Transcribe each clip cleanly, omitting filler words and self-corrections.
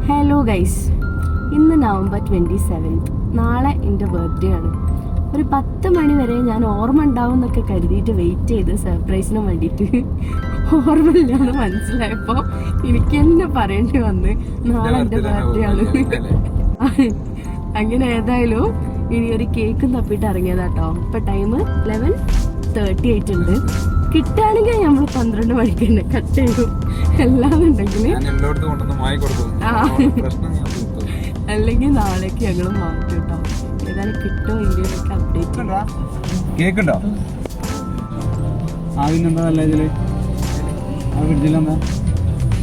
Hello guys, ഇന്ന് November 27. നാളെ എൻ്റെ ബർത്ത്ഡേ ആണ്. ഒരു 10 മണി വരെ ഞാൻ ഓർമ്മ ഉണ്ടാവും എന്നൊക്കെ കരുതിയിട്ട് വെയിറ്റ് ചെയ്ത് സർപ്രൈസിന് വേണ്ടിയിട്ട് ഓർമ്മയില്ലാന്ന് മനസ്സിലായപ്പോൾ എനിക്ക് തന്നെ പറയേണ്ടി വന്ന് നാളെ എൻ്റെ ബർത്ത്ഡേ ആണ്. അങ്ങനെ ഏതായാലും ഇനി ഒരു കേക്കും തപ്പിട്ട് ഇറങ്ങിയതാട്ടോ. ഇപ്പൊ ടൈം 11:30 ആയിട്ടുണ്ട്. കിട്ടുകയാണെങ്കിൽ നമ്മൾ 12 മണിക്ക് തന്നെ കട്ട് ചെയ്യും. എല്ലാന്നുണ്ടെങ്കിൽ അല്ലെങ്കിൽ നാളേക്ക് ഞങ്ങൾ മാറ്റും കേട്ടോ. ഏതായാലും കിട്ടോ ഇല്ലയൊക്കെ അപ്ഡേറ്റ് കേക്കുണ്ടോ? ആവിനെന്താ അല്ല ഇതില് ആ ഫ്രിഡ്ജിലെന്താ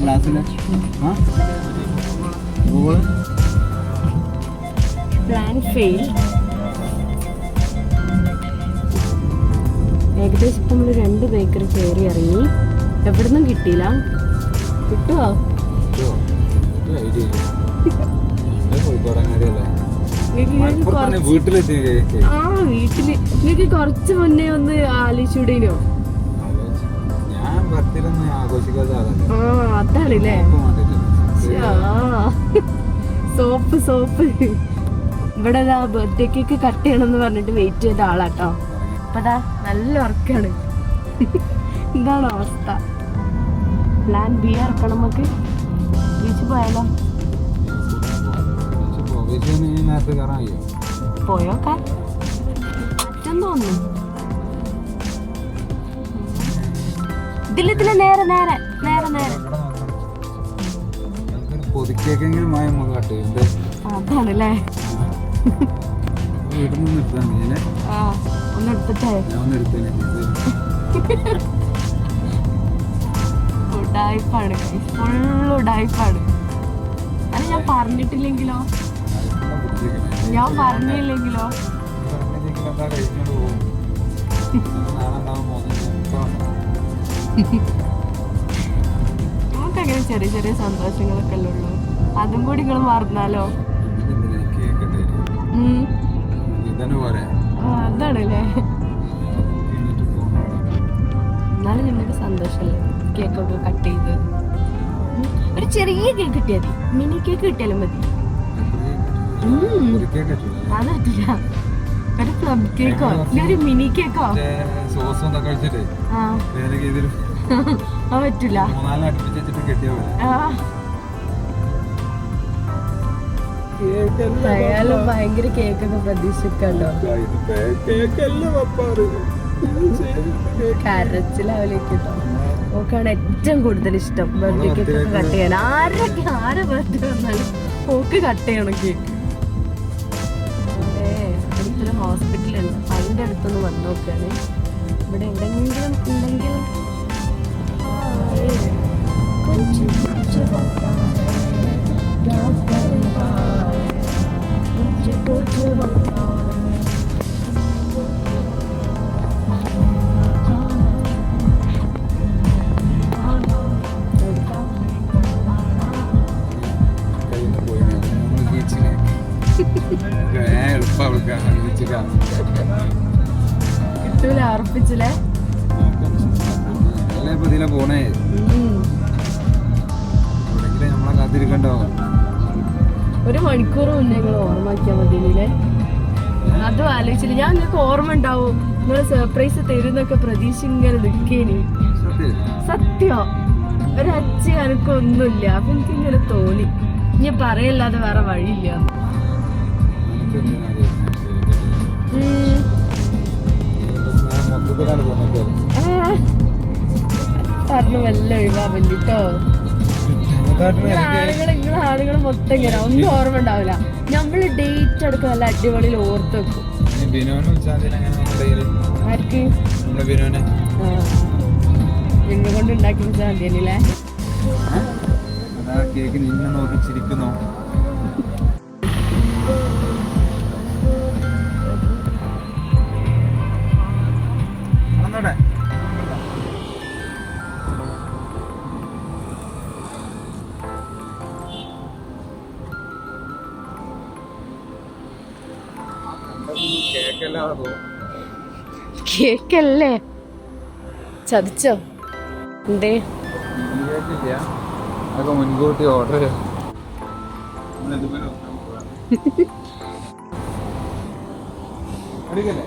ഗ്ലാസ്സില് പ്ലാൻ ഫെയിൽ. ഏകദേശം ഇപ്പം നമ്മൾ 2 ബേക്കറി കയറി ഇറങ്ങി. എവിടുന്നും കിട്ടിയില്ല. കിട്ടുവോ? വീട്ടില് നിങ്ങൾക്ക് കുറച്ച് മുന്നേ ഒന്ന് ആലോചിച്ചൂടേനോ? അതാണല്ലേ സോപ്പ് ഇവിടെ ബർത്ത്ഡേ കേക്ക് കട്ട് ചെയ്യണമെന്ന് പറഞ്ഞിട്ട് വെയിറ്റ് ചെയ്ത ആളാട്ടോ. അപ്പൊ അതാ നല്ല ഉറക്കാണ്. ഇതാണ് അവസ്ഥ. പ്ലാൻ ബി ഇറക്കണം. നമുക്ക് ബീച്ച് പോയാലോ? പോയോക്കാം. അച്ഛൻ തോന്നുന്നു ഇതില് നേരെ നേരെ നേരെ നേരെ അതാണല്ലേ. ഒന്നെടുത്തിട്ടേ ഉഡായിപ്പാണ്, ഫുള്ള് ഉഡായിപ്പാണ്. അത് ഞാൻ പറഞ്ഞിട്ടില്ലെങ്കിലോ? ഞാൻ പറഞ്ഞില്ലെങ്കിലോ? നമുക്കങ്ങനെ ചെറിയ ചെറിയ സന്തോഷങ്ങളൊക്കെ അല്ലേ ഉള്ളൂ. അതും കൂടി നിങ്ങൾ മറന്നാലോ? അതാണല്ലേ. എന്നാലും ഞങ്ങൾക്ക് സന്തോഷമല്ലേ കേക്കൊക്കെ കട്ട് ചെയ്ത്. ഒരു ചെറിയ കേക്ക് കിട്ടിയാൽ മതി. മിനി കേക്ക് കിട്ടിയാലും മതി. അതല്ല, ഒരു പ്ലം കേക്കോ ഒരു മിനി കേക്കോ ആ പറ്റില്ല. അയാള് ഭയങ്കര കേക്കൊക്കെ പ്രതീക്ഷിക്കണ്ടോ? കരച്ചിലാവില്ലേട്ടോ. ഓക്കാണ് ഏറ്റവും കൂടുതൽ ഇഷ്ടം ബർത്ത്ഡേ കേക്ക് കട്ട് ചെയ്യാൻ. ആരെ ബർത്ത്ഡേ വന്നാലും ഓക്ക് കട്ട് ചെയ്യണം കേക്ക്. അടുത്തൊരു ഹോസ്പിറ്റലുണ്ട്, അതിൻ്റെ അടുത്തൊന്ന് വന്ന് നോക്കുകയാണ്. ഇവിടെ എവിടെയെങ്കിലും ഉണ്ടെങ്കിൽ കിട്ടൂല, അർപ്പിച്ചില്ലേ? പോണേ നമ്മളെ കാത്തിരിക്കണ്ടോ? 1 മണിക്കൂർ മുന്നേ നിങ്ങൾ ഓർമ്മയാക്കിയാൽ മതിയില്ലേ? അതും ആലോചിച്ചില്ല. ഞാൻ നിങ്ങൾക്ക് ഓർമ്മ ഉണ്ടാവും, നിങ്ങൾ സർപ്രൈസ് തരുന്നൊക്കെ പ്രതീക്ഷ ഇങ്ങനെ നിൽക്കേനി. സത്യോ ഒരു അച്ഛ എനക്കൊന്നുമില്ല. അപ്പൊ എനിക്കിങ്ങനെ തോന്നി ഇനി പറയല്ലാതെ വേറെ വഴിയില്ല. പറഞ്ഞു വല്ല ഒഴിവാവല്ലോ. ആളുകൾ മൊത്തം ഇങ്ങനെ ഒന്നും ഓർമ്മ ഉണ്ടാവില്ല. നമ്മള് ഡേറ്റ് എടുക്കുക നല്ല അടിപൊളിയിൽ ഓർത്ത് വെക്കും. ആർക്ക് എന്നെ കൊണ്ട് ഉണ്ടാക്കി വെച്ചാൽ മതിയല്ലേ? കേക്കല്ലേ? ചതിച്ചോ? എന്തേ മുൻകൂട്ടി ഓർഡർ എടുക്കല്ലേ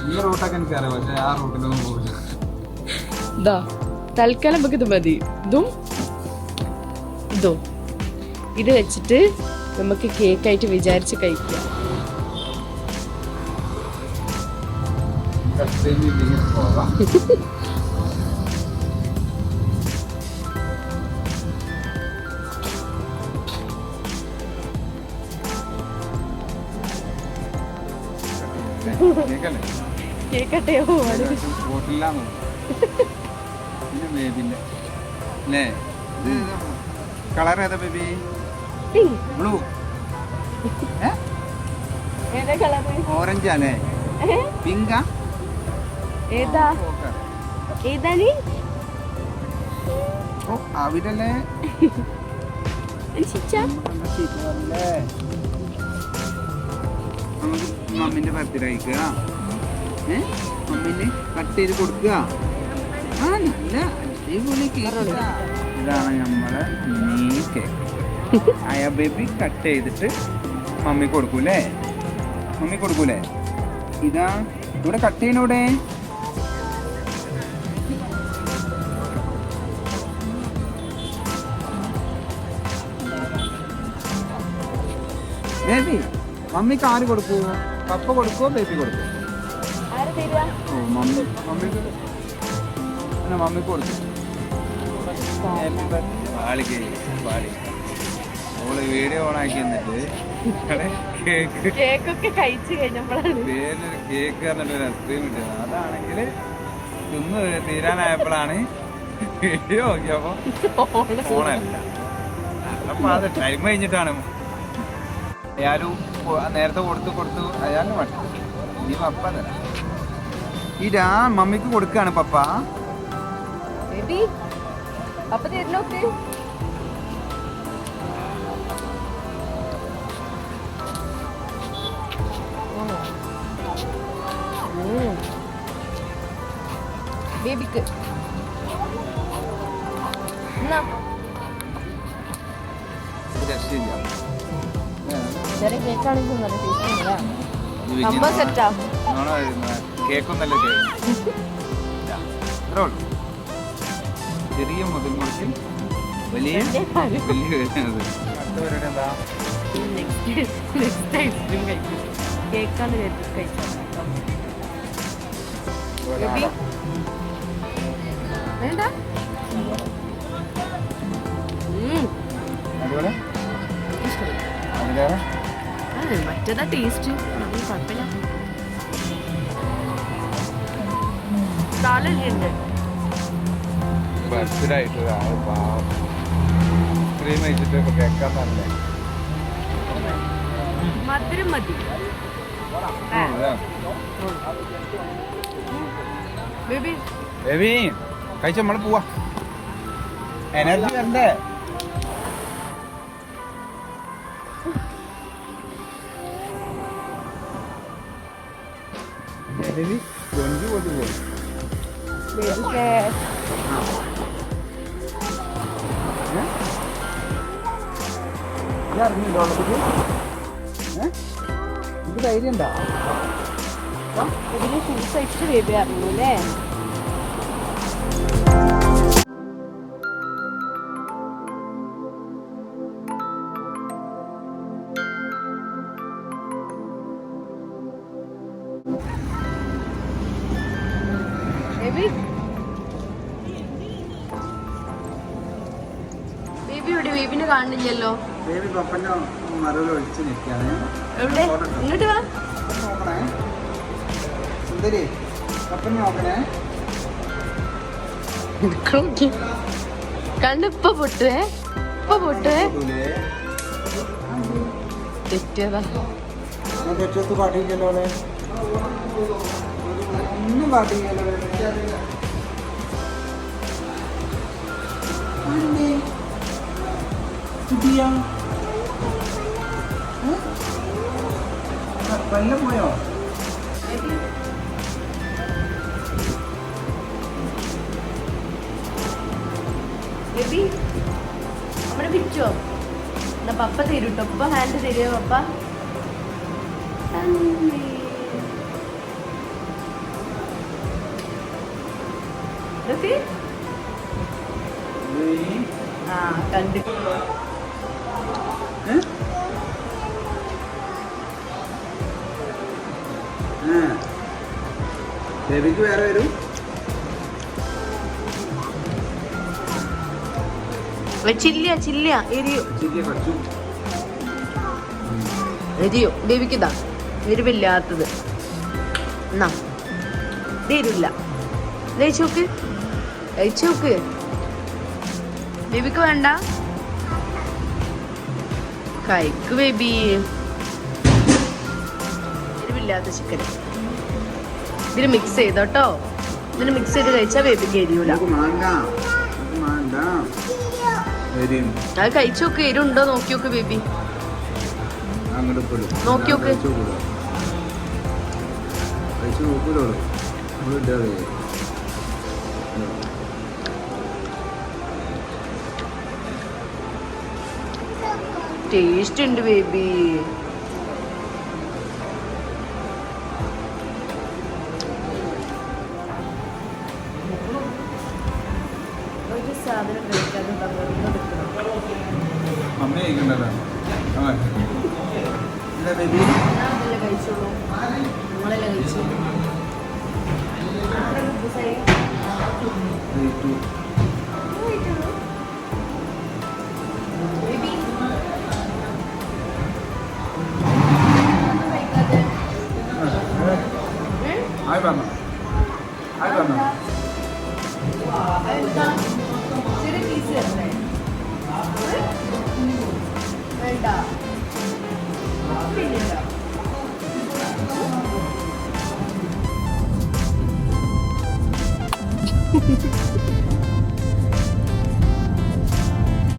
ഈ റൂട്ടൊക്കെ എനിക്കറിയാം പക്ഷെ ആ റൂട്ടിലൊന്നും പോകില്ല. ഇതാ തൽക്കാലം നമുക്ക് ഇത് മതി. ഇതും ഇത് വെച്ചിട്ട് നമുക്ക് കേക്കായിട്ട് വിചാരിച്ച് കഴിക്കാം. പോകാം. കേക്കല്ലേ കേക്കട്ടെയോ? ബോട്ടിലാന്ന് പിന്നെ ബേബിന്റെ അല്ലേ? ഇത് കളർ ഏതാ ബേബി? ബ്ലൂ, ഏതാ കളറ്? ഓറഞ്ച് അല്ലേ? പിങ്കാ? ഏതാ ഏതാണ്? ഓ അവിടല്ലേ നമുക്ക് മമ്മിന്റെ ബർത്ത്ഡേ കഴിക്കുക. മമ്മിന് കട്ട് ചെയ്ത് കൊടുക്കുക. ആ നല്ല അടിപൊളി കേക്ക്. ഇതാണ് നമ്മളെ മിനി കേക്ക്. അയ ബേബി കട്ട് ചെയ്തിട്ട് മമ്മി കൊടുക്കൂലേ? മമ്മി കൊടുക്കൂലേ? ഇതാ ഇവിടെ കട്ട് ചെയ്യണൂടെ? ബേബി മമ്മിക്ക് ആര് കൊടുക്കൂ? പപ്പ കൊടുക്കുവോ ബേബി കൊടുക്കൂ? ഓ മമ്മി മമ്മിക്ക് കൊടുക്കും. ഓള് വീഡിയോ ഓണാക്കി എന്നിട്ട് കേക്ക് കേക്കൊക്കെ കഴിച്ചു കഴിഞ്ഞപ്പോഴാണ് പേരിലൊരു കേക്ക് പറഞ്ഞിട്ട് ഒരു ഐസ്ക്രീം കിട്ടിയത്. അതാണെങ്കിൽ തിന്ന് തീരാനായപ്പോഴാണ് വീഡിയോ നോക്കിയപ്പോ ഫോണല്ല. അപ്പൊ അത് ടൈം കഴിഞ്ഞിട്ടാണ്. അയാളും നേരത്തെ കൊടുത്തു അയാളും മതി. ഇനി പപ്പ തരാം. ഇതാ മമ്മിക്ക് കൊടുക്കാണ് പപ്പ. അപ്പൊ തരുന്നോക്ക്. ബേബിക്ക് രക്ഷയില്ല. കേക്കാണെങ്കിൽ നല്ല ടേസ്റ്റ് സംഭവം സെറ്റാ. കേക്കൊന്നല്ല ചെറിയ മുതൽ മുറിച്ച് വലിയ ഐസ്ക്രീം കഴിക്കും. കേക്കാണ് കഴിച്ചോ? വേണ്ട. മറ്റേതാ ടേസ്റ്റ്. കുഴപ്പമില്ല. താലുണ്ട് ബർത്ത്ഡേ ആയിട്ട് ഒരാൾ ക്രീം കഴിച്ചിട്ട് ഇപ്പൊ കേൾക്കാൻ നല്ല മധുരം മതി. ബേബി ബേബി കഴിച്ച നമ്മള് പോവാ. എനർജി വരണ്ടേ? ബേബി കൊഞ്ചു പോയിട്ട് പോയി. അറിഞ്ഞില്ലോ ഇത് ധൈര്യം ഉണ്ടോ? ഇതിന് ഷൂസ് അയച്ച് ബേബി അറിഞ്ഞു അല്ലേ? ബേബി ഇവിടെ ബേബിനെ കാണുന്നില്ലല്ലോ. ബേബി പപ്പന്റെ മരവിൽ ഒഴിച്ച് നിൽക്കാണ്. എവിടെ? ഇങ്ങോട്ട് വാ. നോക്കണേ സുന്ദരി, പപ്പനെ നോക്കണേ. കണ്ടിപ്പ പൊട്ടുവേ. തെറ്റതാ. തെറ്റത്ത് പാട്ടില്ലല്ലോ അവളെ. ഒന്നും പാട്ടില്ലല്ലോ. പല്ല് പോയോ? ബേബി അവിടെ പിച്ചോ എന്നാ പപ്പ തരൂട്ടോ. പപ്പ ഹാൻഡ് തരുമോ പപ്പ? ഇതൊക്കെ ആ കണ്ടു. ബേബിക്ക് വേറെ വരും. ചില്ല ചില്ല എരിയോ ചില്ലി കുറച്ചു എരിയോ ബേബിക്കിതാ എരിവില്ലാത്തത്. എന്നാ എരിവില്ല. കഴിച്ചോക്ക് കഴിച്ചോക്ക്. ബേബിക്ക് വേണ്ട കഴിക്ക് ബേബി. എരിവില്ലാത്ത ചിക്കൻ ഇതിന് മിക്സ് ചെയ്തോട്ടോ. ഇതിന് മിക്സ് ചെയ്ത് കഴിച്ചാൽ ബേബിക്ക് എരിയൂല. അത് കഴിച്ചോക്ക്. എരുണ്ടോ നോക്കിയോക്ക് ബേബി. നോക്കിയോക്ക്. ടേസ്റ്റ് ഉണ്ട് ബേബി. ഒരു സാധനം കഴിക്കാതെ കഴിച്ചോളൂ. നമ്മളെല്ലാം കഴിച്ചു. ചെറിയ പീസ് തരണ്ടേ? വേണ്ട പിന്നെന്താ